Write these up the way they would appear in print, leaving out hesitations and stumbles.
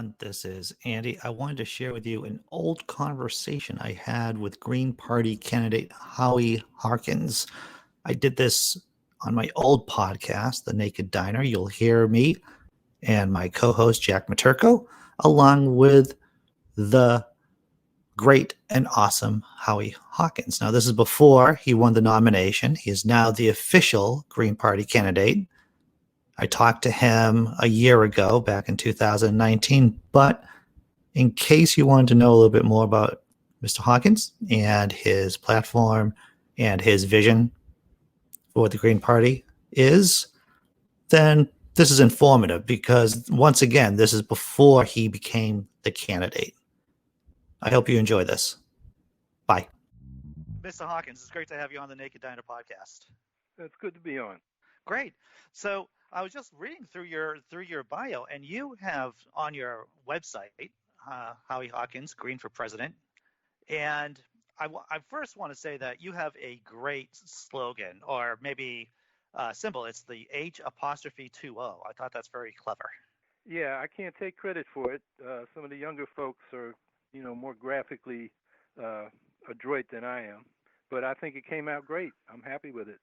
everyone. This is Andy. I wanted to share with you an old conversation I had with Green Party candidate Howie Hawkins. I did this on my old podcast, The Naked Diner. You'll hear me and my co host, Jack Matirko, along with the great and awesome Howie Hawkins. Now, this is before he won the nomination. He is now the official Green Party candidate. I talked to him a year ago, back in 2019. But in case you wanted to know a little bit more about Mr. Hawkins and his platform and his vision for what the Green Party is, then this is informative because, once again, this is before he became the candidate. I hope you enjoy this. Bye. Mr. Hawkins, it's great to have you on the Naked Diner podcast. It's good to be on. Great. So I was just reading through your bio, and you have on your website, Howie Hawkins, Green for President. And I first want to say that you have a great slogan, or maybe symbol. It's the H''20. I thought that's very clever. Yeah, I can't take credit for it. Some of the younger folks are, more graphically adroit than I am. But I think it came out great. I'm happy with it.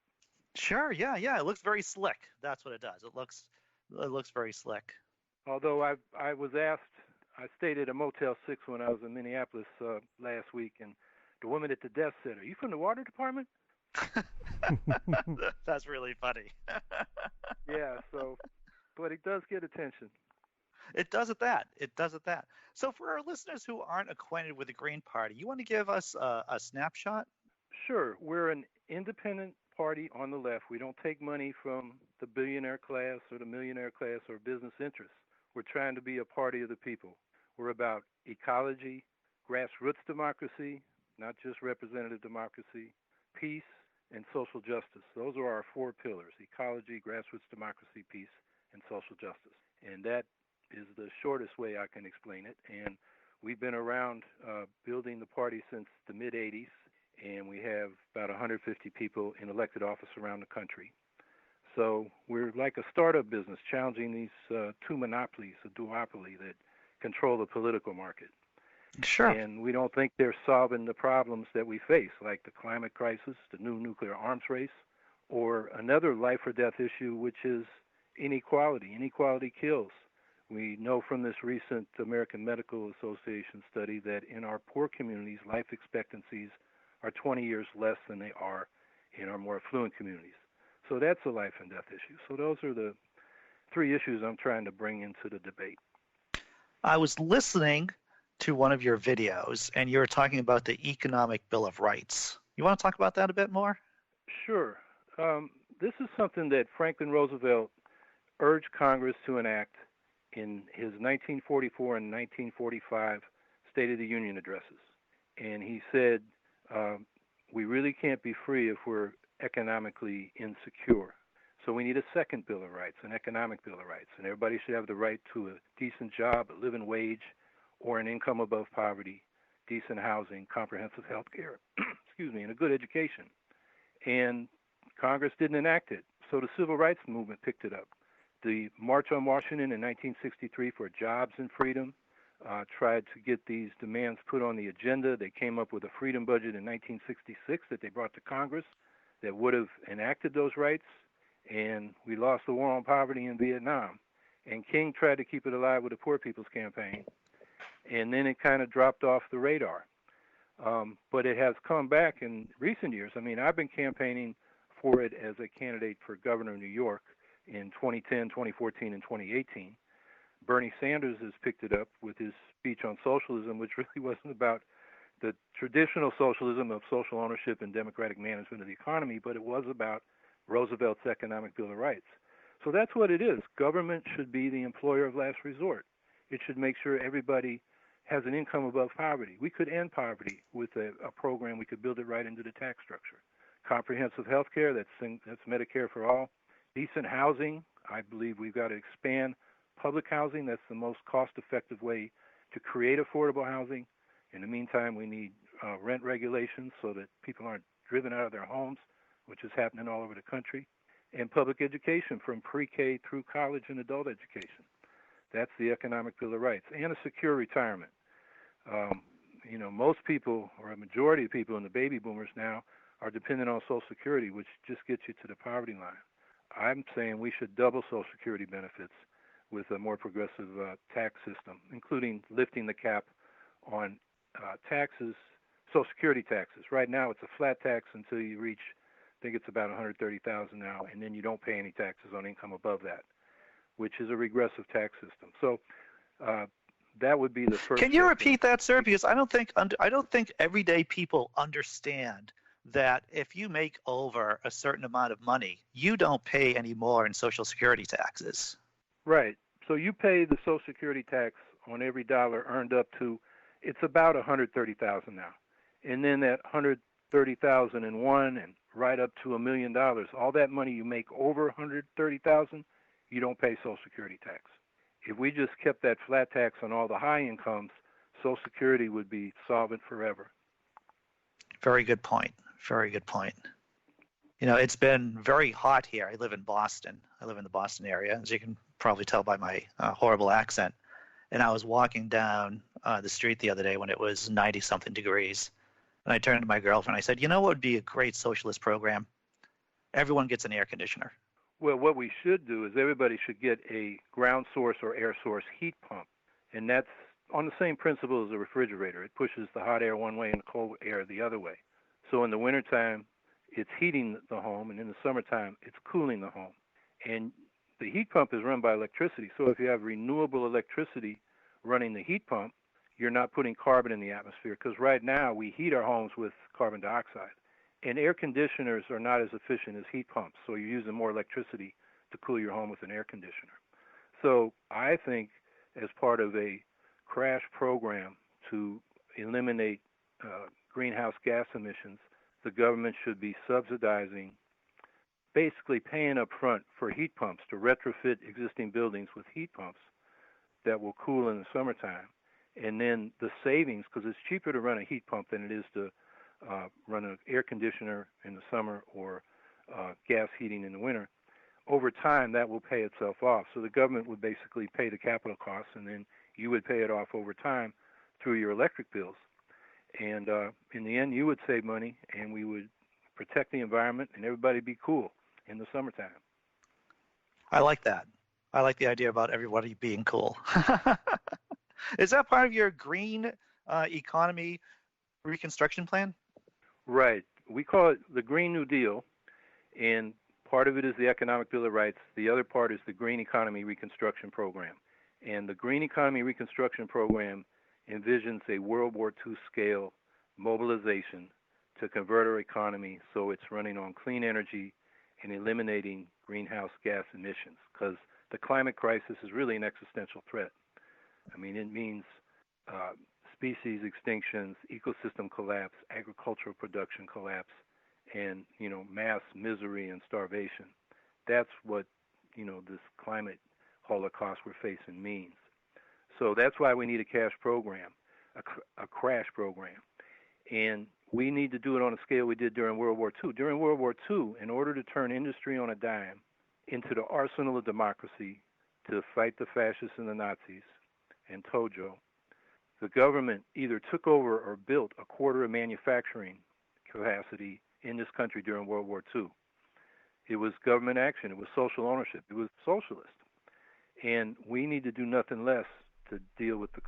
Sure, yeah. It looks very slick. That's what it does. It looks very slick. Although I was asked, I stayed at a Motel 6 when I was in Minneapolis last week, and the woman at the desk said, "Are you from the water department?" That's really funny. Yeah, but it does get attention. It does at that. So for our listeners who aren't acquainted with the Green Party, you want to give us a snapshot? Sure. We're an independent party on the left. We don't take money from the billionaire class or the millionaire class or business interests. We're trying to be a party of the people. We're about ecology, grassroots democracy, not just representative democracy, peace, and social justice. Those are our four pillars: ecology, grassroots democracy, peace, and social justice. And that is the shortest way I can explain it. And we've been around building the party since the mid-'80s, and we have about 150 people in elected office around the country. So we're like a startup business challenging these two monopolies, a duopoly that control the political market. Sure. And we don't think they're solving the problems that we face, like the climate crisis, the new nuclear arms race, or another life or death issue, which is inequality. Inequality kills. We know from this recent American Medical Association study that in our poor communities, life expectancies are 20 years less than they are in our more affluent communities. So that's a life and death issue. So those are the three issues I'm trying to bring into the debate. I was listening to one of your videos, and you were talking about the Economic Bill of Rights. You want to talk about that a bit more? Sure. This is something that Franklin Roosevelt urged Congress to enact in his 1944 and 1945 State of the Union addresses. And he said, we really can't be free if we're economically insecure. So we need a second Bill of Rights, an economic Bill of Rights. And everybody should have the right to a decent job, a living wage, or an income above poverty, decent housing, comprehensive health care, and a good education. And Congress didn't enact it. So the civil rights movement picked it up. The March on Washington in 1963 for jobs and freedom tried to get these demands put on the agenda. They came up with a freedom budget in 1966 that they brought to Congress that would have enacted those rights, and we lost the war on poverty in Vietnam. And King tried to keep it alive with the Poor People's Campaign, and then it kind of dropped off the radar. But it has come back in recent years. I mean, I've been campaigning for it as a candidate for governor of New York in 2010, 2014, and 2018. Bernie Sanders has picked it up with his speech on socialism, which really wasn't about the traditional socialism of social ownership and democratic management of the economy, but it was about Roosevelt's Economic Bill of Rights. So that's what it is. Government should be the employer of last resort. It should make sure everybody has an income above poverty. We could end poverty with a program. We could build it right into the tax structure. Comprehensive health care, that's Medicare for all. Decent housing, I believe we've got to expand public housing. That's the most cost-effective way to create affordable housing. In the meantime, we need rent regulations so that people aren't driven out of their homes, which is happening all over the country, and public education from pre-K through college and adult education. That's the economic Bill of Rights, and a secure retirement. Most people, or a majority of people in the baby boomers now, are dependent on Social Security, which just gets you to the poverty line. I'm saying we should double Social Security benefits with a more progressive tax system, including lifting the cap on taxes, Social Security taxes. Right now, it's a flat tax until you reach, I think it's about $130,000 now, and then you don't pay any taxes on income above that, which is a regressive tax system. So that would be the first. Can you repeat that, sir? Because I don't think everyday people understand that if you make over a certain amount of money, you don't pay any more in Social Security taxes. Right. So you pay the Social Security tax on every dollar earned up to, it's about $130,000 now, and then that $130,001 and right up to $1 million. All that money you make over $130,000, you don't pay Social Security tax. If we just kept that flat tax on all the high incomes, Social Security would be solvent forever. Very good point. Very good point. It's been very hot here. I live in Boston. I live in the Boston area, as you can probably tell by my horrible accent. And I was walking down the street the other day when it was 90-something degrees. And I turned to my girlfriend. I said, what would be a great socialist program? Everyone gets an air conditioner. Well, what we should do is everybody should get a ground source or air source heat pump. And that's on the same principle as a refrigerator. It pushes the hot air one way and the cold air the other way. So in the wintertime, it's heating the home, and in the summertime, it's cooling the home. And the heat pump is run by electricity. So if you have renewable electricity running the heat pump, you're not putting carbon in the atmosphere, because right now we heat our homes with carbon dioxide. And air conditioners are not as efficient as heat pumps, so you're using more electricity to cool your home with an air conditioner. So I think as part of a crash program to eliminate greenhouse gas emissions, the government should be subsidizing, basically paying up front for heat pumps to retrofit existing buildings with heat pumps that will cool in the summertime. And then the savings, because it's cheaper to run a heat pump than it is to run an air conditioner in the summer or gas heating in the winter, over time that will pay itself off. So the government would basically pay the capital costs, and then you would pay it off over time through your electric bills. And in the end, you would save money, and we would protect the environment, and everybody be cool in the summertime. I like that. I like the idea about everybody being cool. Is that part of your green economy reconstruction plan? Right. We call it the Green New Deal, and part of it is the Economic Bill of Rights. The other part is the Green Economy Reconstruction Program. And the Green Economy Reconstruction Program envisions a World War II scale mobilization to convert our economy so it's running on clean energy and eliminating greenhouse gas emissions, because the climate crisis is really an existential threat. I mean, it means species extinctions, ecosystem collapse, agricultural production collapse, and, mass misery and starvation. That's what, this climate holocaust we're facing means. So that's why we need a crash program. And we need to do it on a scale we did during World War II. During World War II, in order to turn industry on a dime into the arsenal of democracy to fight the fascists and the Nazis and Tojo, the government either took over or built a quarter of manufacturing capacity in this country during World War II. It was government action. It was social ownership. It was socialist. And we need to do nothing less to deal with the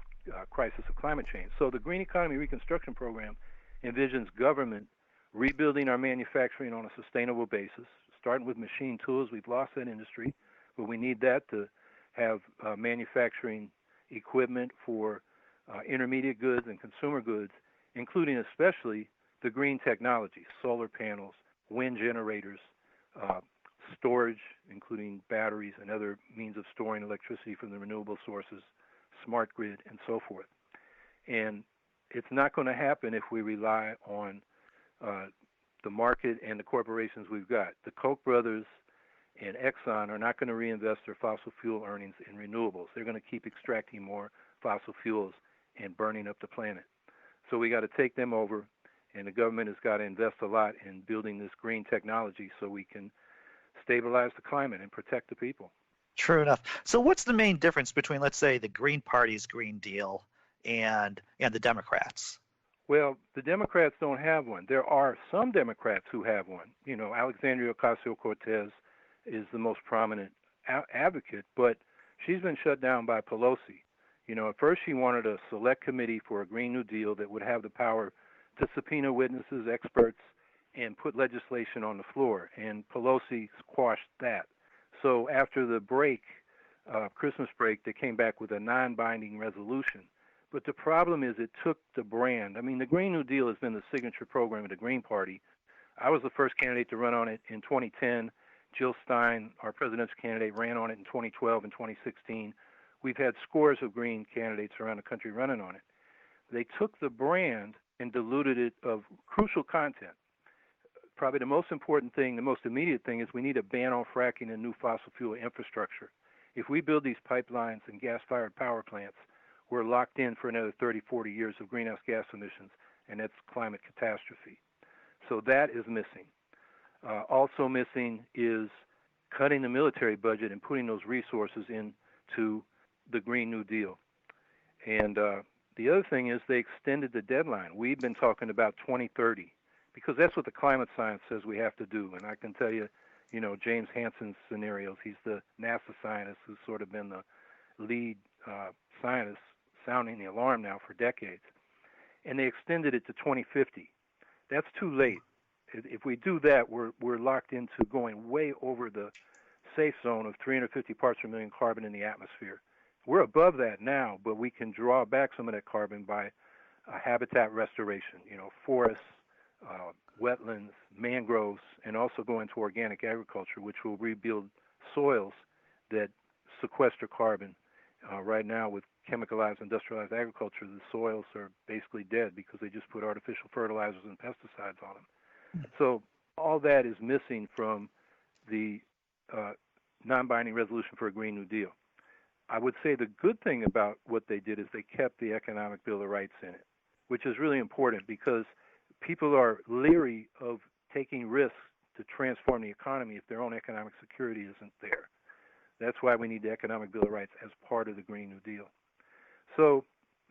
crisis of climate change. So the Green Economy Reconstruction Program envisions government rebuilding our manufacturing on a sustainable basis, starting with machine tools. We've lost that industry, but we need that to have manufacturing equipment for intermediate goods and consumer goods, including especially the green technology, solar panels, wind generators, storage, including batteries and other means of storing electricity from the renewable sources, smart grid, and so forth. And it's not going to happen if we rely on the market and the corporations we've got. The Koch brothers and Exxon are not going to reinvest their fossil fuel earnings in renewables. They're going to keep extracting more fossil fuels and burning up the planet. So we got to take them over, and the government has got to invest a lot in building this green technology so we can stabilize the climate and protect the people. True enough. So what's the main difference between, let's say, the Green Party's Green Deal and the Democrats? Well, the Democrats don't have one. There are some Democrats who have one. Alexandria Ocasio-Cortez is the most prominent advocate, but she's been shut down by Pelosi. At first she wanted a select committee for a Green New Deal that would have the power to subpoena witnesses, experts, and put legislation on the floor, and Pelosi squashed that. So after the break, Christmas break, they came back with a non-binding resolution. But the problem is it took the brand. I mean, the Green New Deal has been the signature program of the Green Party. I was the first candidate to run on it in 2010. Jill Stein, our presidential candidate, ran on it in 2012 and 2016. We've had scores of Green candidates around the country running on it. They took the brand and diluted it of crucial content. Probably the most important thing, the most immediate thing, is we need a ban on fracking and new fossil fuel infrastructure. If we build these pipelines and gas-fired power plants, we're locked in for another 30, 40 years of greenhouse gas emissions, and that's climate catastrophe. So that is missing. Also missing is cutting the military budget and putting those resources into the Green New Deal. And the other thing is they extended the deadline. We've been talking about 2030 because that's what the climate science says we have to do. And I can tell you, James Hansen's scenarios, he's the NASA scientist who's sort of been the lead scientist sounding the alarm now for decades. And they extended it to 2050. That's too late. If we do that, we're locked into going way over the safe zone of 350 parts per million carbon in the atmosphere. We're above that now, but we can draw back some of that carbon by habitat restoration, forests, wetlands, mangroves, and also go into organic agriculture, which will rebuild soils that sequester carbon. Right now, with chemicalized, industrialized agriculture, the soils are basically dead because they just put artificial fertilizers and pesticides on them. So all that is missing from the non-binding resolution for a Green New Deal. I would say the good thing about what they did is they kept the Economic Bill of Rights in it, which is really important because people are leery of taking risks to transform the economy if their own economic security isn't there. That's why we need the Economic Bill of Rights as part of the Green New Deal. So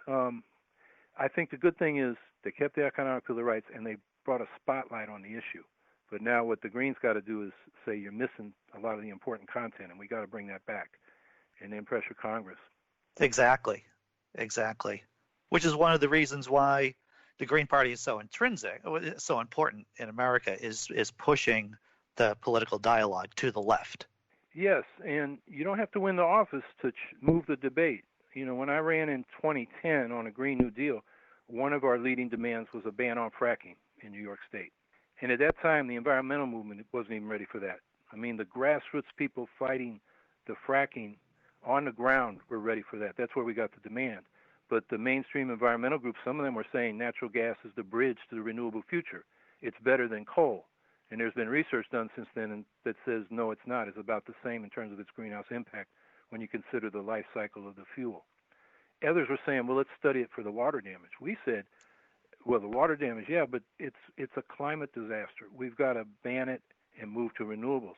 I think the good thing is they kept the Economic Bill of Rights and they brought a spotlight on the issue. But now what the Greens got to do is say you're missing a lot of the important content, and we got to bring that back and then pressure Congress. Exactly. Which is one of the reasons why the Green Party is so so important in America, is pushing the political dialogue to the left. Yes, and you don't have to win the office to move the debate. When I ran in 2010 on a Green New Deal, one of our leading demands was a ban on fracking in New York State. And at that time, the environmental movement wasn't even ready for that. I mean, the grassroots people fighting the fracking on the ground were ready for that. That's where we got the demand. But the mainstream environmental groups, some of them were saying natural gas is the bridge to the renewable future. It's better than coal. And there's been research done since then that says, no, it's not. It's about the same in terms of its greenhouse impact when you consider the life cycle of the fuel. Others were saying, well, let's study it for the water damage. We said, well, the water damage, yeah, but it's a climate disaster. We've got to ban it and move to renewables.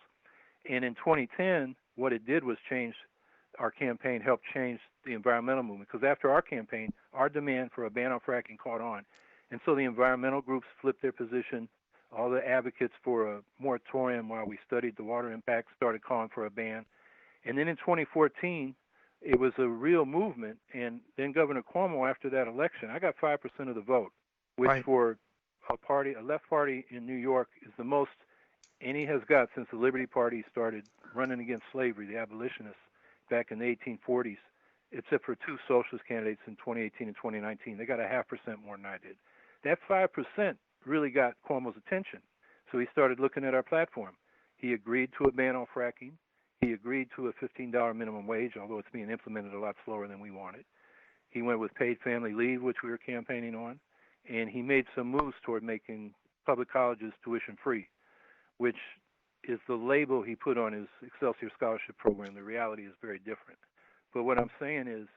And in 2010, what it did was our campaign helped change the environmental movement, because after our campaign, our demand for a ban on fracking caught on. And so the environmental groups flipped their position. All the advocates for a moratorium while we studied the water impact started calling for a ban. And then in 2014, it was a real movement. And then Governor Cuomo, after that election, I got 5% of the vote, which right. For a left party in New York is the most any has got since the Liberty Party started running against slavery, the abolitionists, back in the 1840s, except for two socialist candidates in 2018 and 2019. They got 0.5% more than I did. That 5% really got Cuomo's attention. So he started looking at our platform. He agreed to a ban on fracking. He agreed to a $15 minimum wage, although it's being implemented a lot slower than we wanted. He went with paid family leave, which we were campaigning on. And he made some moves toward making public colleges tuition-free, which is the label he put on his Excelsior Scholarship Program. The reality is very different. But what I'm saying is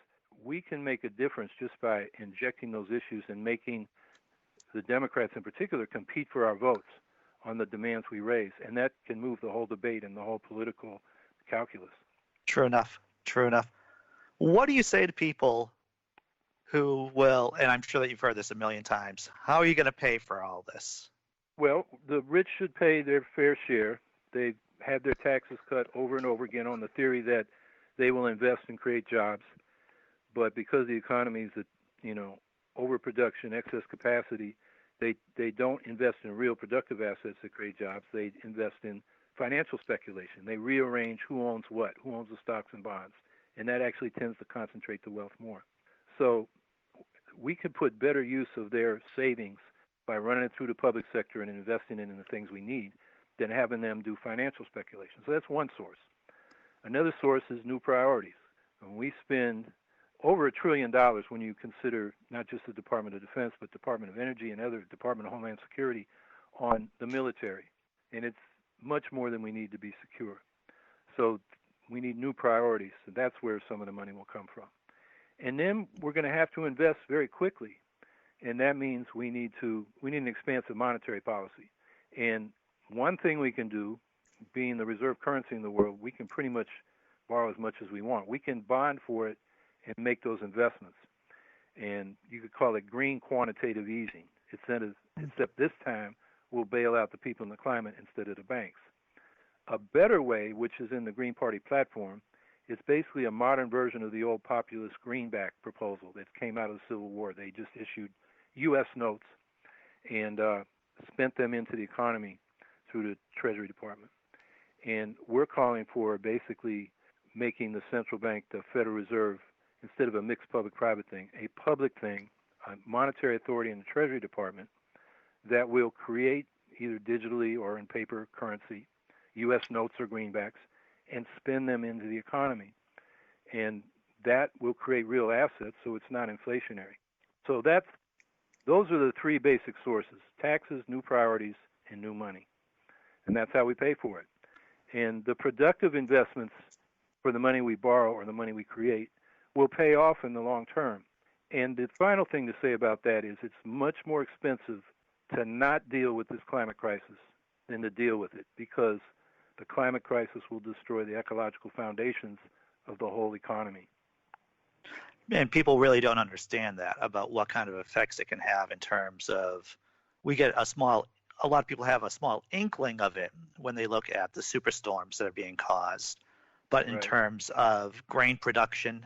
we can make a difference just by injecting those issues and making the Democrats in particular compete for our votes on the demands we raise. And that can move the whole debate and the whole political calculus. True enough. True enough. What do you say to people who will, and I'm sure that you've heard this a million times, how are you going to pay for all this? Well, the rich should pay their fair share. They have their taxes cut over and over again on the theory that they will invest and create jobs. But because the economy is at, overproduction, excess capacity, they don't invest in real productive assets that create jobs. They invest in financial speculation. They rearrange who owns what, who owns the stocks and bonds, and that actually tends to concentrate the wealth more. So we could put better use of their savings by running it through the public sector and investing it in the things we need than having them do financial speculation. So that's one source. Another source is new priorities. When we spend over $1 trillion when you consider not just the Department of Defense, but Department of Energy and other Department of Homeland Security on the military. And it's much more than we need to be secure. So we need new priorities, and that's where some of the money will come from. And then we're going to have to invest very quickly, and that means we need an expansive monetary policy. And one thing we can do, being the reserve currency in the world, we can pretty much borrow as much as we want. We can bond for it and make those investments. And you could call it green quantitative easing, except this time we'll bail out the people in the climate instead of the banks. A better way, which is in the Green Party platform, is basically a modern version of the old populist greenback proposal that came out of the Civil War. They just issued U.S. notes and spent them into the economy through the Treasury Department. And we're calling for basically making the central bank, the Federal Reserve, instead of a mixed public-private thing, a public thing, a monetary authority in the Treasury Department that will create either digitally or in paper currency, U.S. notes or greenbacks, and spend them into the economy. And that will create real assets, so it's not inflationary. So those are the three basic sources: taxes, new priorities, and new money. And that's how we pay for it. And the productive investments for the money we borrow or the money we create will pay off in the long term. And the final thing to say about that is it's much more expensive to not deal with this climate crisis than to deal with it, because the climate crisis will destroy the ecological foundations of the whole economy. And people really don't understand that, about what kind of effects it can have in terms of, we get a lot of people have a small inkling of it when they look at the superstorms that are being caused. But in terms of grain production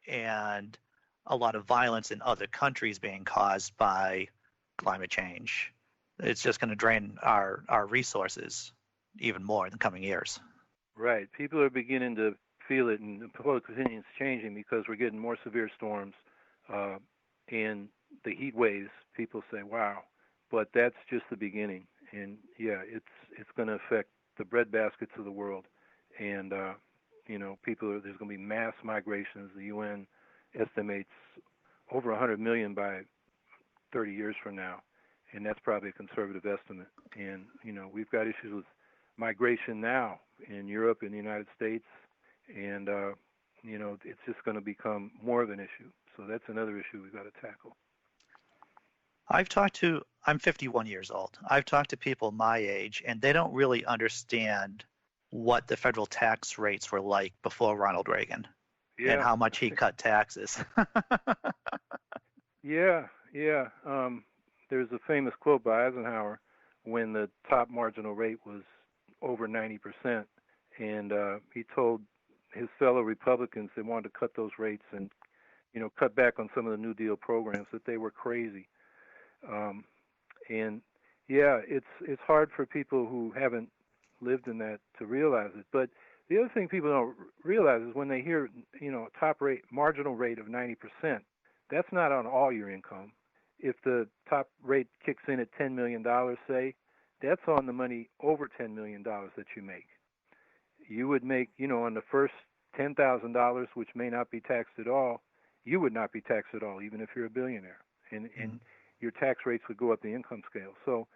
and a lot of violence in other countries being caused by climate change, it's just going to drain our resources even more in the coming years. Right. People are beginning to feel it, and the public opinion is changing because we're getting more severe storms and the heat waves. People say, wow, but that's just the beginning. And yeah, it's going to affect the breadbaskets of the world. And there's going to be mass migrations. The UN estimates over 100 million by 30 years from now, and that's probably a conservative estimate. And we've got issues with migration now in Europe and the United States, and it's just going to become more of an issue. So that's another issue we've got to tackle. I'm 51 years old. I've talked to people my age, and they don't really understand what the federal tax rates were like before Ronald Reagan and how much he cut taxes. Yeah. There's a famous quote by Eisenhower when the top marginal rate was over 90%, and he told his fellow Republicans they wanted to cut those rates and cut back on some of the New Deal programs, that they were crazy. And yeah, it's hard for people who haven't lived in that to realize it. But the other thing people don't realize is when they hear a top rate, marginal rate of 90%, that's not on all your income. If the top rate kicks in at $10 million, say, that's on the money over $10 million that you make. You would make, on the first $10,000, which may not be taxed at all, you would not be taxed at all, even if you're a billionaire. And your tax rates would go up the income scale. So,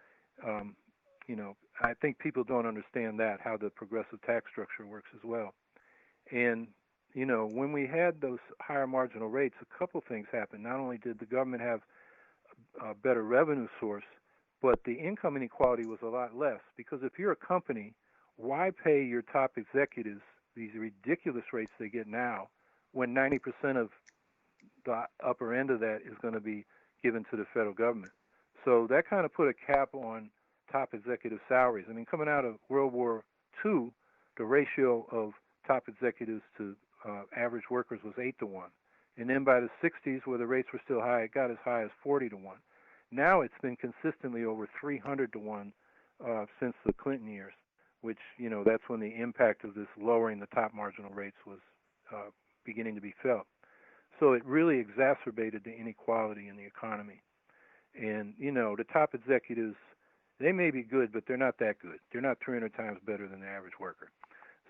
I think people don't understand that, how the progressive tax structure works as well. And, when we had those higher marginal rates, a couple things happened. Not only did the government have a better revenue source, but the income inequality was a lot less. Because if you're a company, why pay your top executives these ridiculous rates they get now, when 90% of the upper end of that is going to be given to the federal government. So that kind of put a cap on top executive salaries. I mean, coming out of World War II, the ratio of top executives to average workers was 8-1. And then by the 60s, where the rates were still high, it got as high as 40-1. Now it's been consistently over 300-1 since the Clinton years, which, that's when the impact of this lowering the top marginal rates was beginning to be felt. So it really exacerbated the inequality in the economy. And, the top executives, they may be good, but they're not that good. They're not 300 times better than the average worker.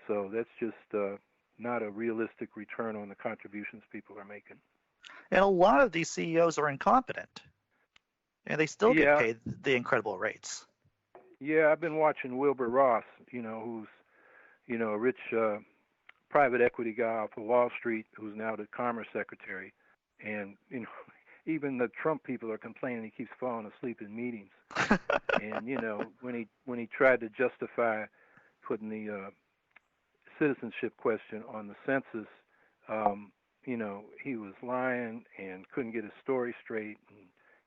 So that's just not a realistic return on the contributions people are making. And a lot of these CEOs are incompetent, and they still get paid the incredible rates. Yeah, I've been watching Wilbur Ross, who's, a rich private equity guy off of Wall Street who's now the Commerce Secretary. And, even the Trump people are complaining he keeps falling asleep in meetings. And, when he tried to justify putting the citizenship question on the census, he was lying and couldn't get his story straight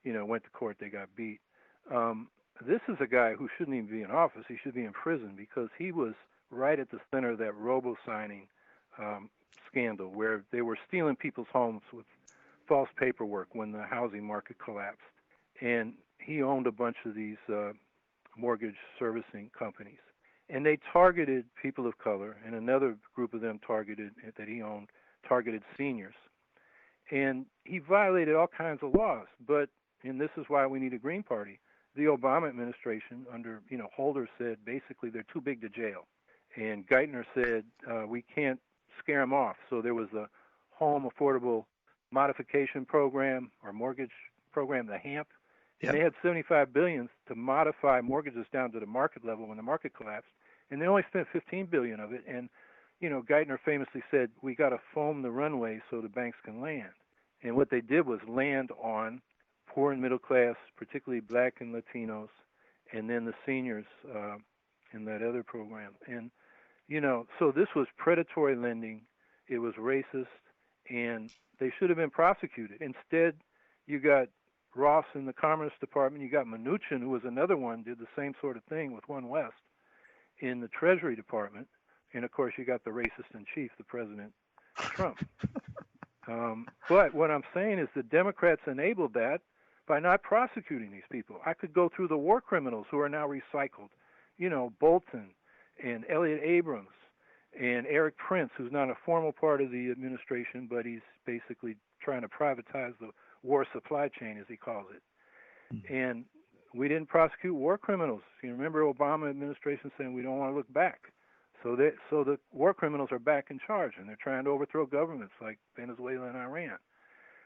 and, went to court, they got beat. This is a guy who shouldn't even be in office. He should be in prison because he was right at the center of that robo-signing scandal where they were stealing people's homes with false paperwork when the housing market collapsed. And he owned a bunch of these mortgage servicing companies. And they targeted people of color, and another group of them that he owned targeted seniors. And he violated all kinds of laws. And this is why we need a Green Party. The Obama administration under, Holder said basically they're too big to jail. And Geithner said we can't scare them off. So there was a Home Affordable Modification Program or mortgage program, the HAMP. Yep. And they had $75 billion to modify mortgages down to the market level when the market collapsed. And they only spent $15 billion of it. And, Geithner famously said, we got to foam the runway so the banks can land. And what they did was land on poor and middle class, particularly black and Latinos, and then the seniors in that other program. And, so this was predatory lending. It was racist, and they should have been prosecuted. Instead, you got Ross in the Commerce Department. You got Mnuchin, who was another one, did the same sort of thing with One West in the Treasury Department. And, of course, you got the racist in chief, the President Trump. But what I'm saying is the Democrats enabled that by not prosecuting these people. I could go through the war criminals who are now recycled, Bolton and Elliott Abrams and Eric Prince, who's not a formal part of the administration, but he's basically trying to privatize the war supply chain, as he calls it. Mm-hmm. And we didn't prosecute war criminals. You remember Obama administration saying we don't want to look back. So the war criminals are back in charge, and they're trying to overthrow governments like Venezuela and Iran.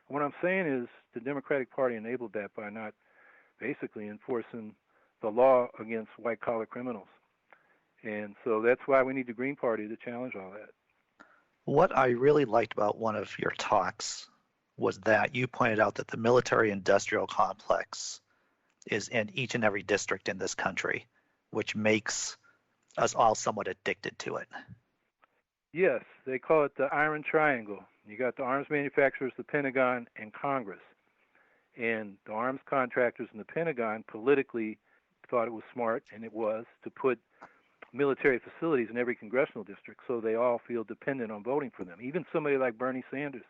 What I'm saying is the Democratic Party enabled that by not basically enforcing the law against white-collar criminals. And so that's why we need the Green Party to challenge all that. What I really liked about one of your talks was that you pointed out that the military-industrial complex is in each and every district in this country, which makes us all somewhat addicted to it. Yes, they call it the Iron Triangle. You got the arms manufacturers, the Pentagon, and Congress. And the arms contractors and the Pentagon politically thought it was smart, and it was, to put military facilities in every congressional district so they all feel dependent on voting for them. Even somebody like Bernie Sanders,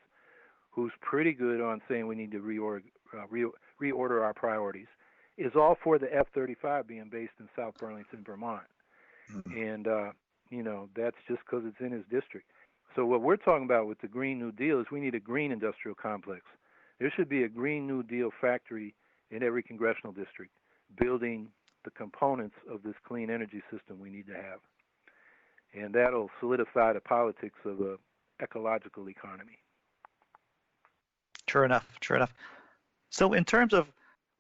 who's pretty good on saying we need to reorder our priorities, is all for the F-35 being based in South Burlington, Vermont. Mm-hmm. And, that's just because it's in his district. So what we're talking about with the Green New Deal is we need a green industrial complex. There should be a Green New Deal factory in every congressional district building the components of this clean energy system we need to have. And that'll solidify the politics of an ecological economy. True enough. So in terms of,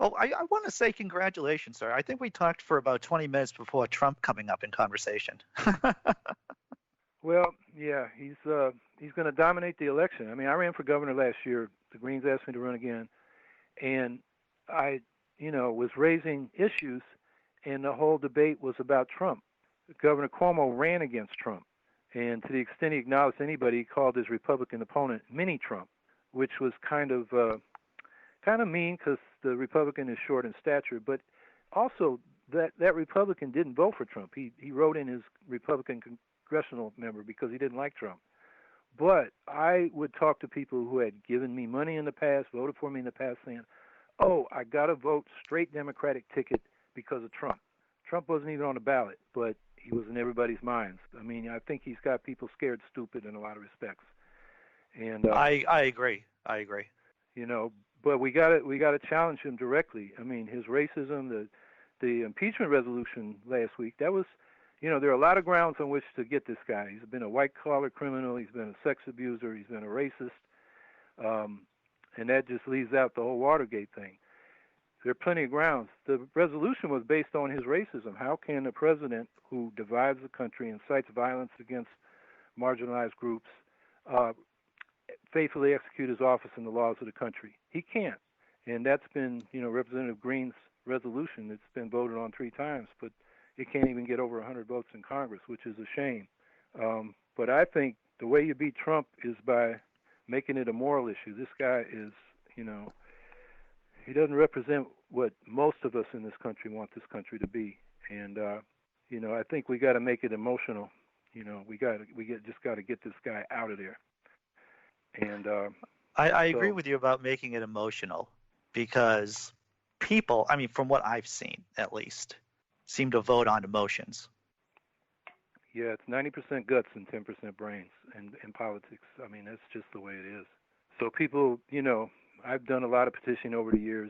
I want to say congratulations, sir. I think we talked for about 20 minutes before Trump coming up in conversation. Well, yeah, he's going to dominate the election. I mean, I ran for governor last year. The Greens asked me to run again. And I, was raising issues, and the whole debate was about Trump. Governor Cuomo ran against Trump. And to the extent he acknowledged anybody, he called his Republican opponent Mini-Trump, which was kind of mean because the Republican is short in stature. But also, that Republican didn't vote for Trump. He wrote in his Republican congressional member because he didn't like Trump. But I would talk to people who had given me money in the past, voted for me in the past, saying, oh, I got to vote straight Democratic ticket because of Trump. Trump wasn't even on the ballot, but he was in everybody's minds. I mean, I think he's got people scared stupid in a lot of respects. And I agree. You know, but we got to challenge him directly. I mean, his racism, the impeachment resolution last week, that was, you know, there are a lot of grounds on which to get this guy. He's been a white-collar criminal. He's been a sex abuser. He's been a racist. And that just leaves out the whole Watergate thing. There are plenty of grounds. The resolution was based on his racism. How can a president who divides the country, incites violence against marginalized groups, faithfully execute his office and the laws of the country? He can't. And that's been, you know, Representative Green's resolution. It's been voted on 3 times, but it can't even get over 100 votes in Congress, which is a shame. But I think the way you beat Trump is by making it a moral issue. This guy is, you know, he doesn't represent what most of us in this country want this country to be. And, you know, I think we got to make it emotional. You know, we just got to get this guy out of there. And I agree with you about making it emotional, because people, I mean, from what I've seen at least, seem to vote on emotions. Yeah, it's 90% guts and 10% brains in politics. I mean, that's just the way it is. So people, you know, I've done a lot of petitioning over the years.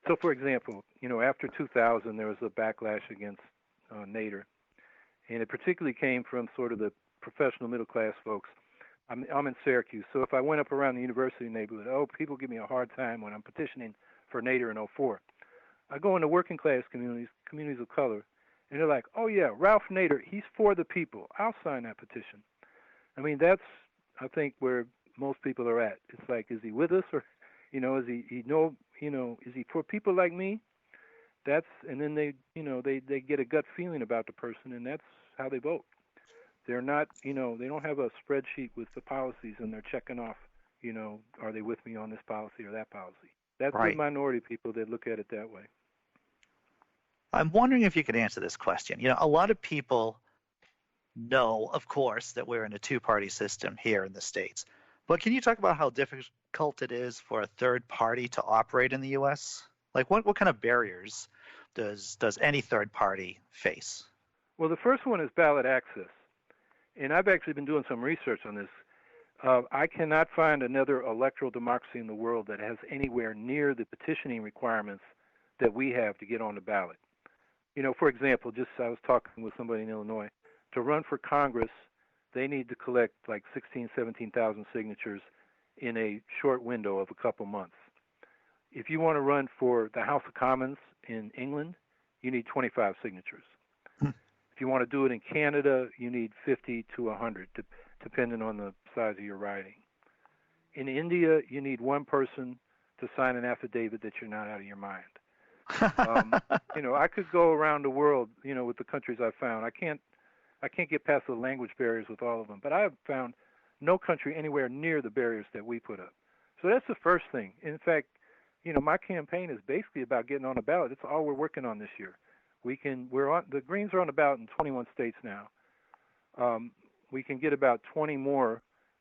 So, for example, you know, after 2000, there was a backlash against Nader, and it particularly came from sort of the professional middle-class folks. I'm in Syracuse, so if I went up around the university neighborhood, oh, people give me a hard time when I'm petitioning for Nader in '04. I go into working-class communities of color, and they're like, oh, yeah, Ralph Nader, he's for the people. I'll sign that petition. I mean, that's, I think, where most people are at. It's like, is he with us, or, you know, is he for people like me? That's, and then they, you know, they get a gut feeling about the person, and that's how they vote. They're not, you know, they don't have a spreadsheet with the policies, and they're checking off, you know, are they with me on this policy or that policy? That's right. The minority people that look at it that way. I'm wondering if you could answer this question. You know, a lot of people know, of course, that we're in a 2-party system here in the States. But can you talk about how difficult it is for a third party to operate in the U.S.? Like, what kind of barriers does any third party face? Well, the first one is ballot access. And I've actually been doing some research on this. I cannot find another electoral democracy in the world that has anywhere near the petitioning requirements that we have to get on the ballot. You know, for example, just I was talking with somebody in Illinois. To run for Congress, they need to collect like 17,000 signatures in a short window of a couple months. If you want to run for the House of Commons in England, you need 25 signatures. If you want to do it in Canada, you need 50 to 100, depending on the size of your riding. In India, you need one person to sign an affidavit that you're not out of your mind. You know, I could go around the world, you know, with the countries I've found. I can't get past the language barriers with all of them, but I have found no country anywhere near the barriers that we put up. So that's the first thing. In fact, you know, my campaign is basically about getting on the ballot. It's all we're working on this year. The Greens are on the ballot in 21 states now. We can get about 20 more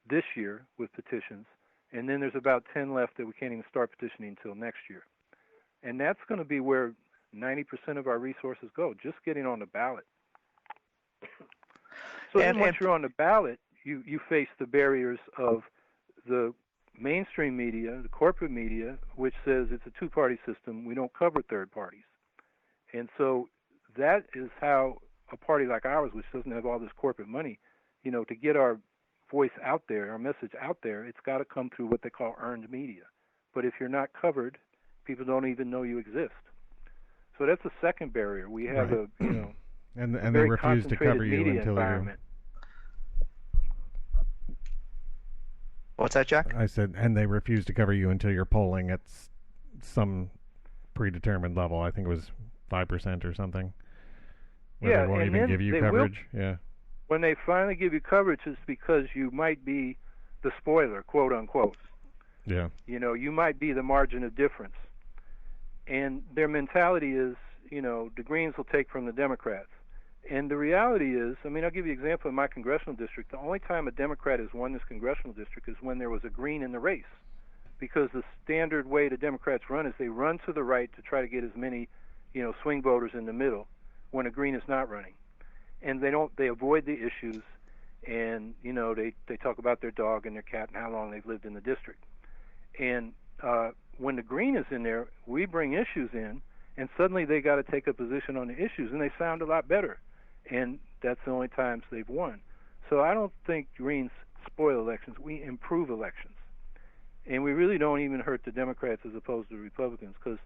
this year with petitions, and then there's about 10 left that we can't even start petitioning until next year. And that's going to be where 90% of our resources go, just getting on the ballot. So then once you're on the ballot, you face the barriers of the mainstream media, the corporate media, which says it's a 2-party system. We don't cover third parties. And so that is how a party like ours, which doesn't have all this corporate money, you know, to get our voice out there, our message out there, it's got to come through what they call earned media. But if you're not covered, people don't even know you exist. So that's the second barrier. We have right. a, you know, and they refuse to cover you until you. What's that, Jack? I said, and they refuse to cover you until you're polling at some predetermined level. I think it was 5% or something. Where they won't even give you coverage. When they finally give you coverage, it's because you might be the spoiler, quote unquote. Yeah. You might be the margin of difference. And their mentality is, the Greens will take from the Democrats. And the reality is, I'll give you an example in my congressional district. The only time a Democrat has won this congressional district is when there was a Green in the race. Because the standard way the Democrats run is they run to the right to try to get as many, swing voters in the middle when a Green is not running. And they avoid the issues, and, they talk about their dog and their cat and how long they've lived in the district. And when the Green is in there, we bring issues in, and suddenly they got to take a position on the issues, and they sound a lot better. And that's the only times they've won. So I don't think Greens spoil elections. We improve elections. And we really don't even hurt the Democrats as opposed to the Republicans, because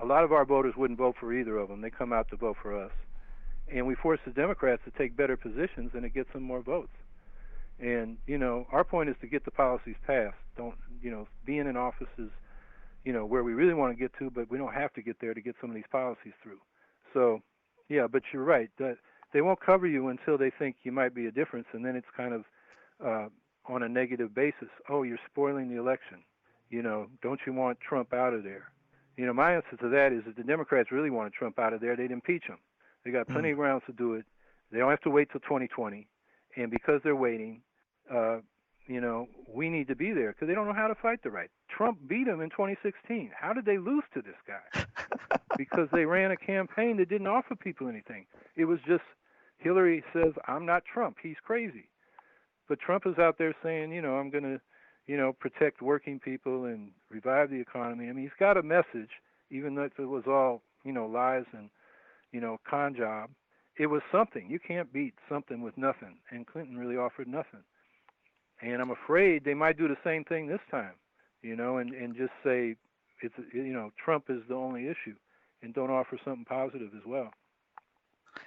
a lot of our voters wouldn't vote for either of them. They come out to vote for us. And we force the Democrats to take better positions, and it gets them more votes. And, our point is to get the policies passed. Don't, being in office is, where we really want to get to, but we don't have to get there to get some of these policies through. So, yeah, but you're right. They won't cover you until they think you might be a difference, and then it's kind of on a negative basis. Oh, you're spoiling the election. Don't you want Trump out of there? My answer to that is if the Democrats really wanted Trump out of there, they'd impeach him. They got plenty of grounds to do it. They don't have to wait till 2020. And because they're waiting, we need to be there because they don't know how to fight the right. Trump beat them in 2016. How did they lose to this guy? Because they ran a campaign that didn't offer people anything. It was just Hillary says, I'm not Trump. He's crazy. But Trump is out there saying, I'm going to, protect working people and revive the economy. He's got a message, even though it was all, lies and, con job. It was something. You can't beat something with nothing. And Clinton really offered nothing. And I'm afraid they might do the same thing this time, and just say it's, Trump is the only issue and don't offer something positive as well.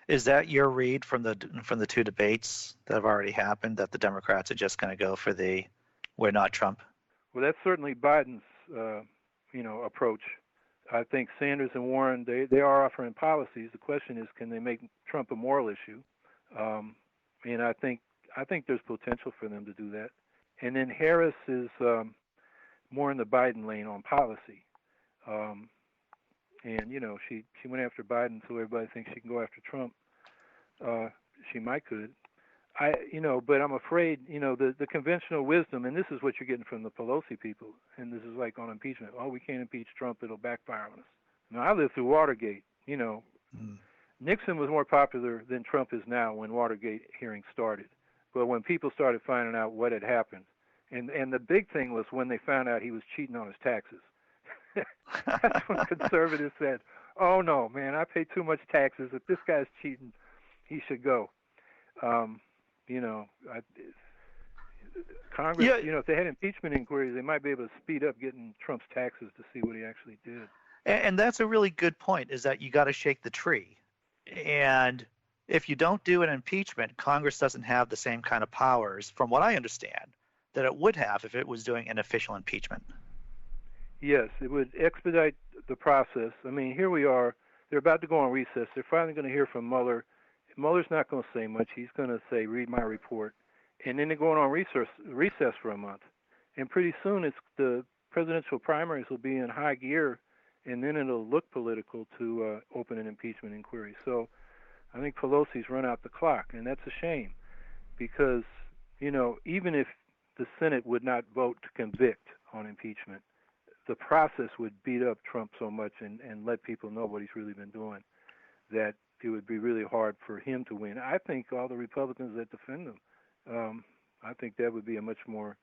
Is that your read from the two debates that have already happened, that the Democrats are just going to go for the we're not Trump? Well, that's certainly Biden's, approach. I think Sanders and Warren, they are offering policies. The question is, can they make Trump a moral issue? And I think there's potential for them to do that. And then Harris is more in the Biden lane on policy. And, she went after Biden, so everybody thinks she can go after Trump. She might could. But I'm afraid, the conventional wisdom, and this is what you're getting from the Pelosi people, and this is like on impeachment. Oh, we can't impeach Trump, it'll backfire on us. Now, I lived through Watergate. Nixon was more popular than Trump is now when Watergate hearings started. But when people started finding out what had happened, and the big thing was when they found out he was cheating on his taxes. That's when conservatives said, oh, no, man, I pay too much taxes. If this guy's cheating, he should go. Congress, if they had impeachment inquiries, they might be able to speed up getting Trump's taxes to see what he actually did. And that's a really good point, is that you got to shake the tree. And if you don't do an impeachment, Congress doesn't have the same kind of powers, from what I understand, that it would have if it was doing an official impeachment. Yes, it would expedite the process. Here we are. They're about to go on recess. They're finally going to hear from Mueller. Mueller's not going to say much. He's going to say, read my report. And then they're going on recess for a month. And pretty soon the presidential primaries will be in high gear, and then it'll look political to open an impeachment inquiry. So I think Pelosi's run out the clock, and that's a shame because, even if the Senate would not vote to convict on impeachment, the process would beat up Trump so much and let people know what he's really been doing that it would be really hard for him to win. I think all the Republicans that defend him, I think that would be a much more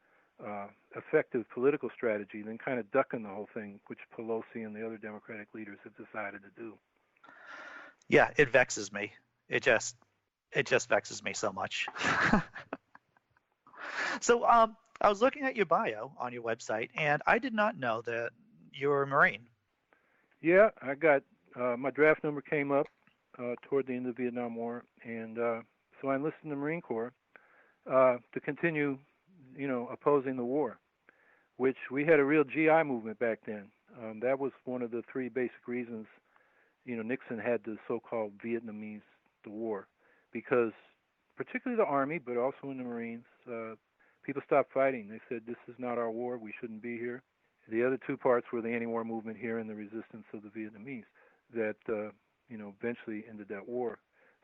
effective political strategy than kind of ducking the whole thing, which Pelosi and the other Democratic leaders have decided to do. Yeah, it vexes me. It just vexes me so much. So I was looking at your bio on your website, and I did not know that you were a Marine. Yeah, I got my draft number came up toward the end of the Vietnam War, and so I enlisted in the Marine Corps to continue, opposing the war, which we had a real GI movement back then. That was one of the three basic reasons, Nixon had the so-called Vietnamese the war, because particularly the Army, but also in the Marines, people stopped fighting. They said, this is not our war. We shouldn't be here. The other two parts were the anti-war movement here and the resistance of the Vietnamese that, eventually ended that war.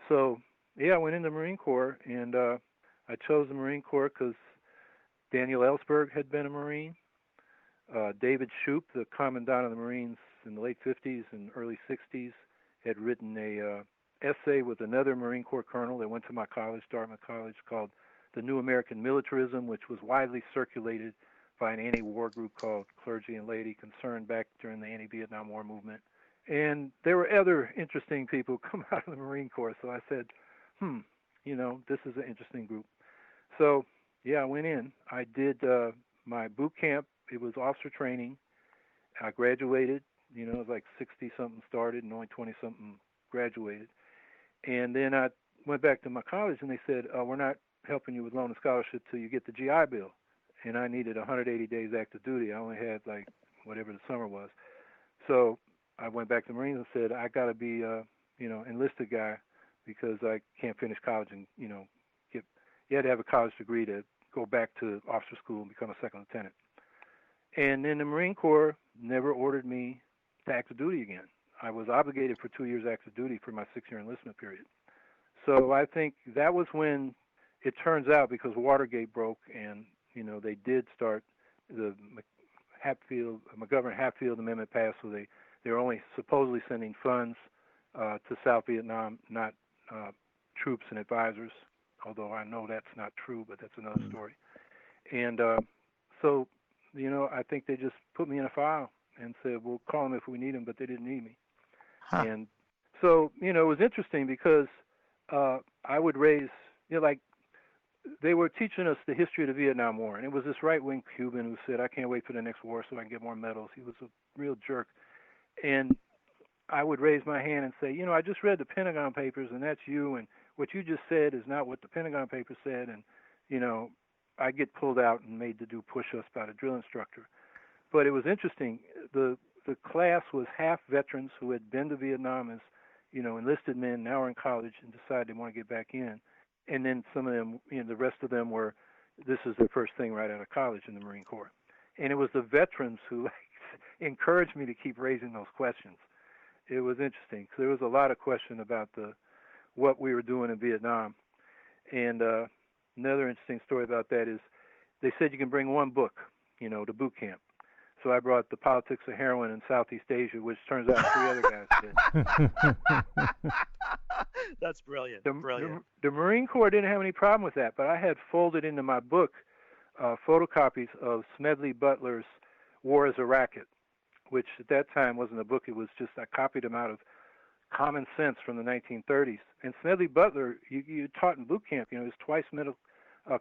So, yeah, I went into the Marine Corps, and I chose the Marine Corps because Daniel Ellsberg had been a Marine. David Shoup, the commandant of the Marines in the late 50s and early 60s, had written a essay with another Marine Corps colonel that went to my college, Dartmouth College, called The New American Militarism, which was widely circulated by an anti-war group called Clergy and Laity Concerned back during the anti-Vietnam War movement. And there were other interesting people come out of the Marine Corps, so I said, this is an interesting group. So, yeah, I went in. I did my boot camp. It was officer training. I graduated. It was like 60-something started and only 20-something graduated. And then I went back to my college, and they said, we're not helping you with loan and scholarship till you get the GI Bill. And I needed 180 days active duty. I only had, whatever the summer was. So I went back to the Marines and said, I got to be, enlisted guy because I can't finish college and, you had to have a college degree to go back to officer school and become a second lieutenant. And then the Marine Corps never ordered me to active duty again. I was obligated for 2 years active duty for my 6-year enlistment period. So I think that was when it turns out, because Watergate broke and, they did start the McGovern-Hatfield Amendment passed, so they were only supposedly sending funds to South Vietnam, not troops and advisors, although I know that's not true, but that's another story. And so, I think they just put me in a file and said, we'll call them if we need them, but they didn't need me. Huh. And so, it was interesting because I would raise, they were teaching us the history of the Vietnam War, and it was this right-wing Cuban who said, I can't wait for the next war so I can get more medals. He was a real jerk. And I would raise my hand and say, I just read the Pentagon Papers, and that's you, and what you just said is not what the Pentagon Papers said, and, I get pulled out and made to do push-ups by the drill instructor. But it was interesting. The class was half veterans who had been to Vietnam as, enlisted men, now are in college and decide they want to get back in. And then some of them, the rest of them were, this is their first thing right out of college in the Marine Corps. And it was the veterans who encouraged me to keep raising those questions. It was interesting because there was a lot of question about what we were doing in Vietnam. And another interesting story about that is they said you can bring one book, to boot camp. So I brought The Politics of Heroin in Southeast Asia, which turns out 3 other guys did. That's brilliant. The Marine Corps didn't have any problem with that, but I had folded into my book photocopies of Smedley Butler's War as a Racket, which at that time wasn't a book. It was just, I copied them out of Common Sense from the 1930s. And Smedley Butler, you taught in boot camp, he was twice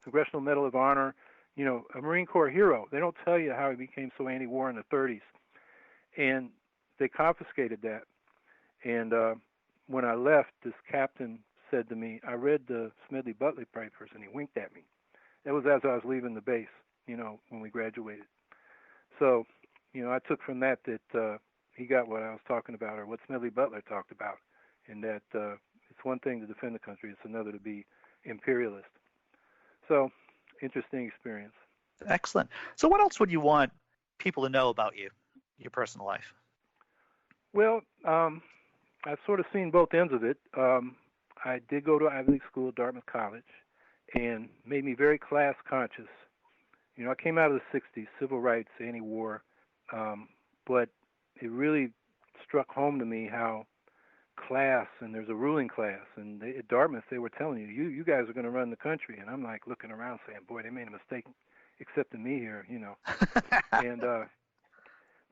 Congressional Medal of Honor, a Marine Corps hero. They don't tell you how he became so anti-war in the 30s. And they confiscated that. And when I left, this captain said to me, I read the Smedley Butler papers, and he winked at me. That was as I was leaving the base, when we graduated. So, I took from that he got what I was talking about, or what Smedley Butler talked about, and that it's one thing to defend the country, it's another to be imperialist. So, interesting experience. Excellent. So what else would you want people to know about you, your personal life? Well, I've sort of seen both ends of it. I did go to Ivy League school, Dartmouth College, and made me very class conscious. I came out of the 60s, civil rights, anti-war, but it really struck home to me how class, and there's a ruling class, and at Dartmouth they were telling you guys are going to run the country, and I'm like looking around saying, boy, they made a mistake accepting me here, and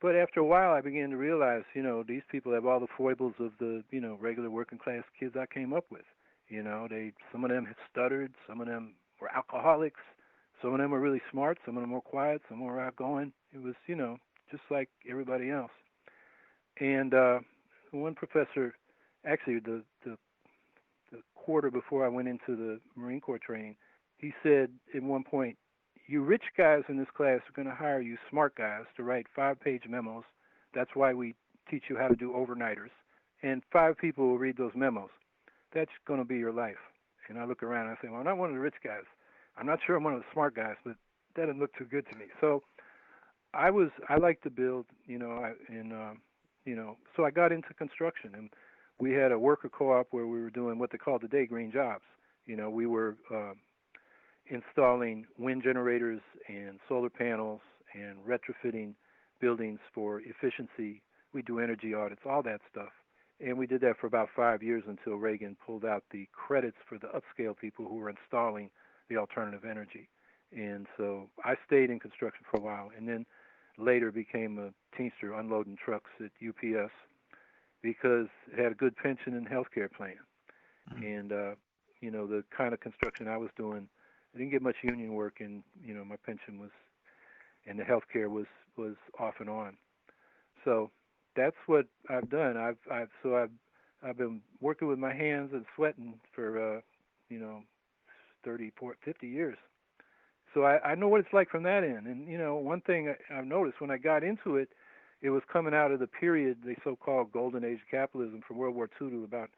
but after a while I began to realize, these people have all the foibles of the, regular working class kids I came up with. Some of them had stuttered, some of them were alcoholics, some of them were really smart, some of them were quiet, some were outgoing. It was, just like everybody else. And one professor, actually the quarter before I went into the Marine Corps training, he said at one point, you rich guys in this class are going to hire you smart guys to write 5-page memos. That's why we teach you how to do overnighters. And 5 people will read those memos. That's going to be your life. And I look around and I say, well, I'm not one of the rich guys. I'm not sure I'm one of the smart guys, but that didn't look too good to me. So I like to build, so I got into construction, and we had a worker co-op where we were doing what they call today green jobs. We were installing wind generators and solar panels and retrofitting buildings for efficiency. We do energy audits, all that stuff. And we did that for about 5 years until Reagan pulled out the credits for the upscale people who were installing the alternative energy. And so I stayed in construction for a while, and then later became a teamster unloading trucks at UPS because it had a good pension and health care plan. And, the kind of construction I was doing, I didn't get much union work, and, my pension was, and the health care was off and on. So that's what I've done. I've been working with my hands and sweating for, 30, 40, 50 years. So I know what it's like from that end. And, one thing I've noticed when I got into it, it was coming out of the period, the so-called golden age of capitalism from World War II to about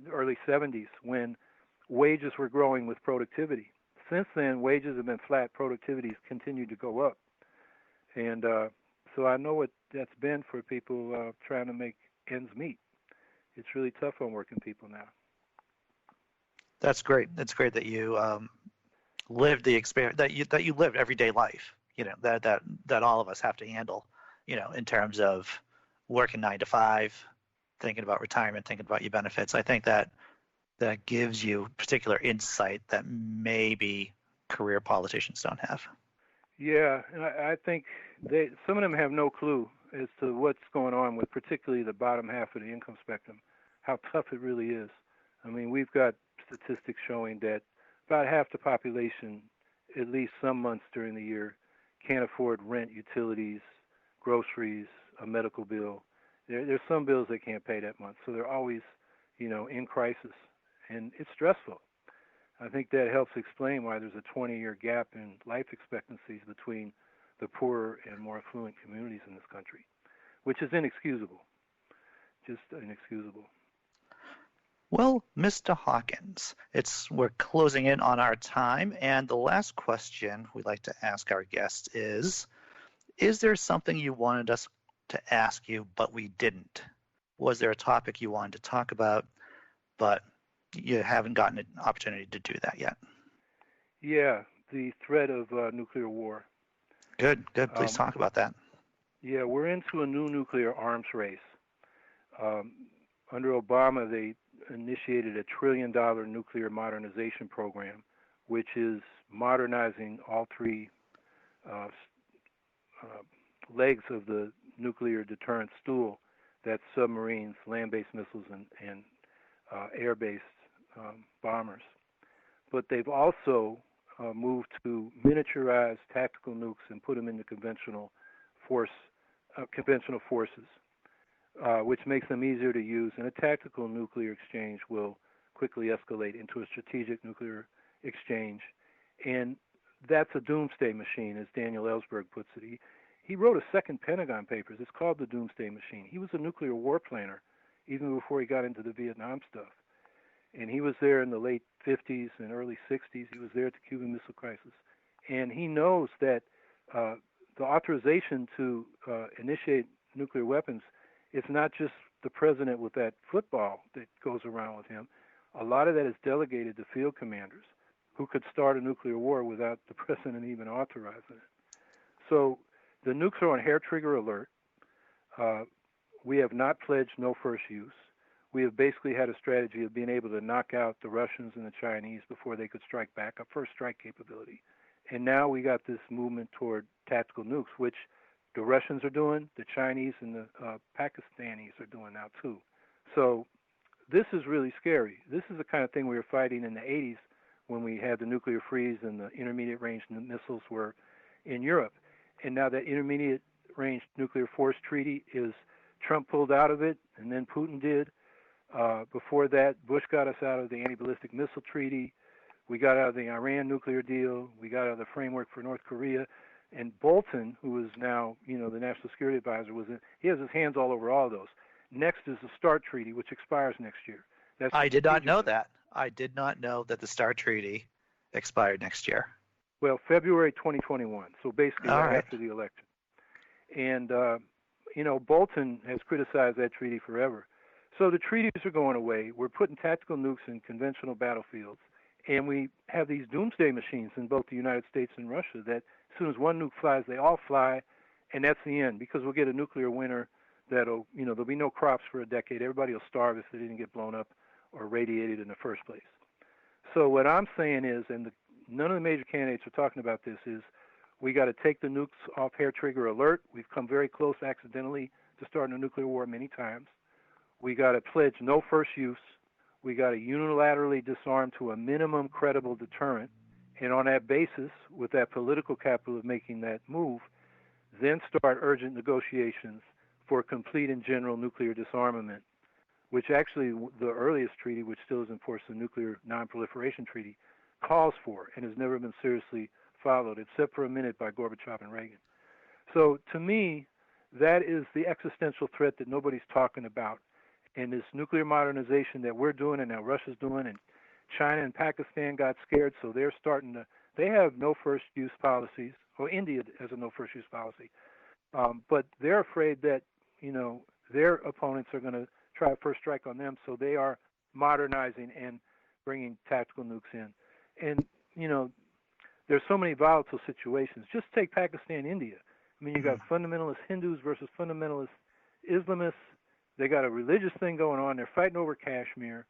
the early 70s, when wages were growing with productivity. Since then, wages have been flat. Productivity's continued to go up. And so I know what that's been for people trying to make ends meet. It's really tough on working people now. That's great. That's great that you lived the experience, that you lived everyday life, that all of us have to handle, in terms of working 9 to 5, thinking about retirement, thinking about your benefits. I think that gives you particular insight that maybe career politicians don't have. Yeah, and I think some of them have no clue as to what's going on with particularly the bottom half of the income spectrum, how tough it really is. I mean, we've got statistics showing that about half the population, at least some months during the year, can't afford rent, utilities, groceries, a medical bill. There's some bills they can't pay that month, so they're always, in crisis, and it's stressful. I think that helps explain why there's a 20-year gap in life expectancies between the poorer and more affluent communities in this country, which is inexcusable, just inexcusable. Well, Mr. Hawkins, we're closing in on our time, and the last question we like to ask our guests is there something you wanted us to ask you but we didn't? Was there a topic you wanted to talk about but you haven't gotten an opportunity to do that yet? Yeah, the threat of nuclear war. Good. Please talk about that. Yeah, we're into a new nuclear arms race. Under Obama, they initiated $1 trillion nuclear modernization program, which is modernizing all three legs of the nuclear deterrent stool. That's submarines, land-based missiles, and air-based bombers. But they've also moved to miniaturize tactical nukes and put them into conventional forces, which makes them easier to use. And a tactical nuclear exchange will quickly escalate into a strategic nuclear exchange. And that's a doomsday machine, as Daniel Ellsberg puts it. He wrote a second Pentagon Papers. It's called the Doomsday Machine. He was a nuclear war planner even before he got into the Vietnam stuff. And he was there in the late 50s and early 60s. He was there at the Cuban Missile Crisis. And he knows that the authorization to initiate nuclear weapons, it's not just the president with that football that goes around with him. A lot of that is delegated to field commanders who could start a nuclear war without the president even authorizing it. So the nukes are on hair trigger alert. We have not pledged no first use. We have basically had a strategy of being able to knock out the Russians and the Chinese before they could strike back, a first strike capability. And now we got this movement toward tactical nukes, which the Russians are doing, the Chinese and the Pakistanis are doing now too. So this is really scary. This is the kind of thing we were fighting in the 80s when we had the nuclear freeze and the intermediate range missiles were in Europe. And now that intermediate range nuclear force treaty Trump pulled out of it, and then Putin did. Before that, Bush got us out of the anti-ballistic missile treaty. We got out of the Iran nuclear deal. We got out of the framework for North Korea. And Bolton, who is now, the National Security Advisor, he has his hands all over all of those. Next is the START treaty, which expires next year. I did not know that. I did not know that the START Treaty expired next year. Well, February 2021, so basically All right right. after the election. And, Bolton has criticized that treaty forever. So the treaties are going away. We're putting tactical nukes in conventional battlefields. And we have these doomsday machines in both the United States and Russia that as soon as one nuke flies, they all fly, and that's the end, because we'll get a nuclear winter that'll, there'll be no crops for a decade. Everybody will starve if they didn't get blown up or radiated in the first place. So what I'm saying is, and none of the major candidates are talking about this, is we got to take the nukes off hair trigger alert. We've come very close accidentally to starting a nuclear war many times. We got to pledge no first use. We got to unilaterally disarm to a minimum credible deterrent. And on that basis, with that political capital of making that move, then start urgent negotiations for complete and general nuclear disarmament, which actually the earliest treaty, which still is in force, the Nuclear Non-Proliferation Treaty, calls for and has never been seriously followed, except for a minute by Gorbachev and Reagan. So to me, that is the existential threat that nobody's talking about. And this nuclear modernization that we're doing and now Russia's doing, and China and Pakistan got scared, so they're starting to, they have no first use policies, or India has a no first use policy. But they're afraid that, their opponents are going to try a first strike on them, so they are modernizing and bringing tactical nukes in. And, there's so many volatile situations. Just take Pakistan, India. I mean, you got fundamentalist Hindus versus fundamentalist Islamists. They got a religious thing going on. They're fighting over Kashmir,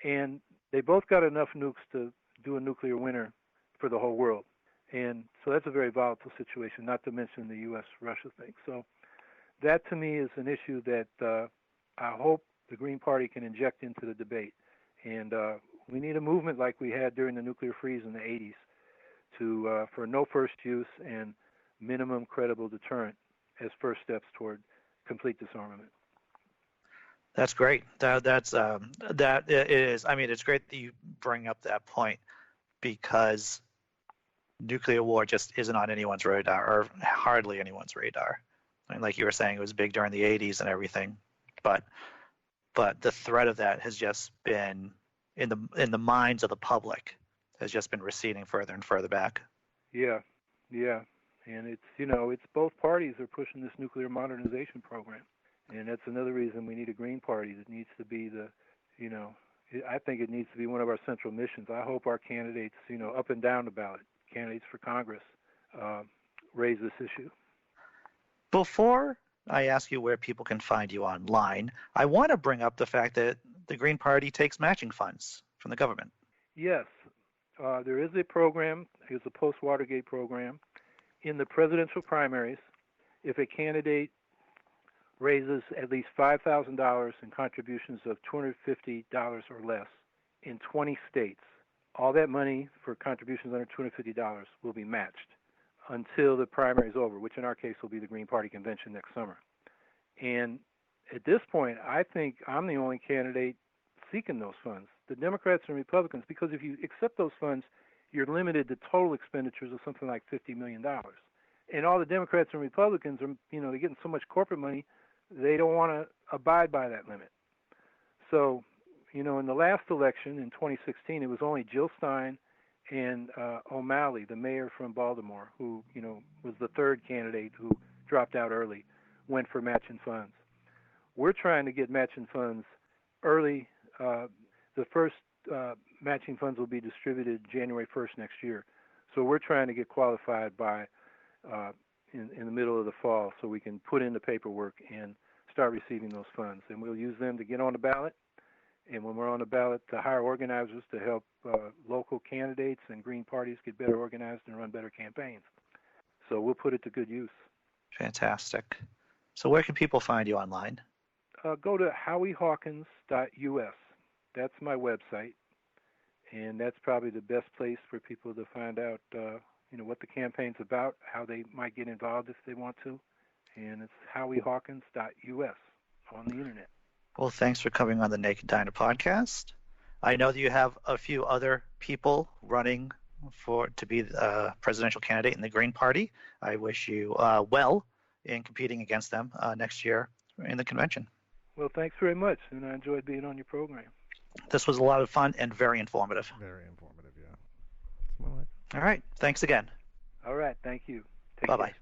and they both got enough nukes to do a nuclear winter for the whole world. And so that's a very volatile situation, not to mention the U.S.-Russia thing. So that, to me, is an issue that I hope the Green Party can inject into the debate. And we need a movement like we had during the nuclear freeze in the 80s for no first use and minimum credible deterrent as first steps toward complete disarmament. That's great. That is. I mean, it's great that you bring up that point, because nuclear war just isn't on anyone's radar, or hardly anyone's radar. I mean, like you were saying, it was big during the 80s and everything, but the threat of that has just been in the minds of the public has just been receding further and further back. Yeah, and it's both parties are pushing this nuclear modernization program. And that's another reason we need a Green Party that needs to be I think it needs to be one of our central missions. I hope our candidates, up and down the ballot, candidates for Congress, raise this issue. Before I ask you where people can find you online, I want to bring up the fact that the Green Party takes matching funds from the government. Yes, there is a program. It's a post-Watergate program. In the presidential primaries, if a candidate raises at least $5,000 in contributions of $250 or less in 20 states, all that money for contributions under $250 will be matched until the primary is over, which in our case will be the Green Party convention next summer. And at this point, I think I'm the only candidate seeking those funds, the Democrats and Republicans, because if you accept those funds, you're limited to total expenditures of something like $50 million. And all the Democrats and Republicans are, they're getting so much corporate money, they don't want to abide by that limit. So, in the last election in 2016, it was only Jill Stein and O'Malley, the mayor from Baltimore, who, was the third candidate who dropped out early, went for matching funds. We're trying to get matching funds early. The first matching funds will be distributed January 1st next year. So we're trying to get qualified by in the middle of the fall so we can put in the paperwork and start receiving those funds. And we'll use them to get on the ballot. And when we're on the ballot, to hire organizers to help local candidates and Green parties get better organized and run better campaigns. So we'll put it to good use. Fantastic. So where can people find you online? Go to howiehawkins.us. That's my website. And that's probably the best place for people to find out what the campaign's about, how they might get involved if they want to. And it's howiehawkins.us on the internet. Well, thanks for coming on the Naked Diner podcast. I know that you have a few other people running to be the presidential candidate in the Green Party. I wish you well in competing against them next year in the convention. Well, thanks very much, and I enjoyed being on your program. This was a lot of fun and very informative. Very informative, yeah. All right. Thanks again. All right. Thank you. Take Bye-bye. care.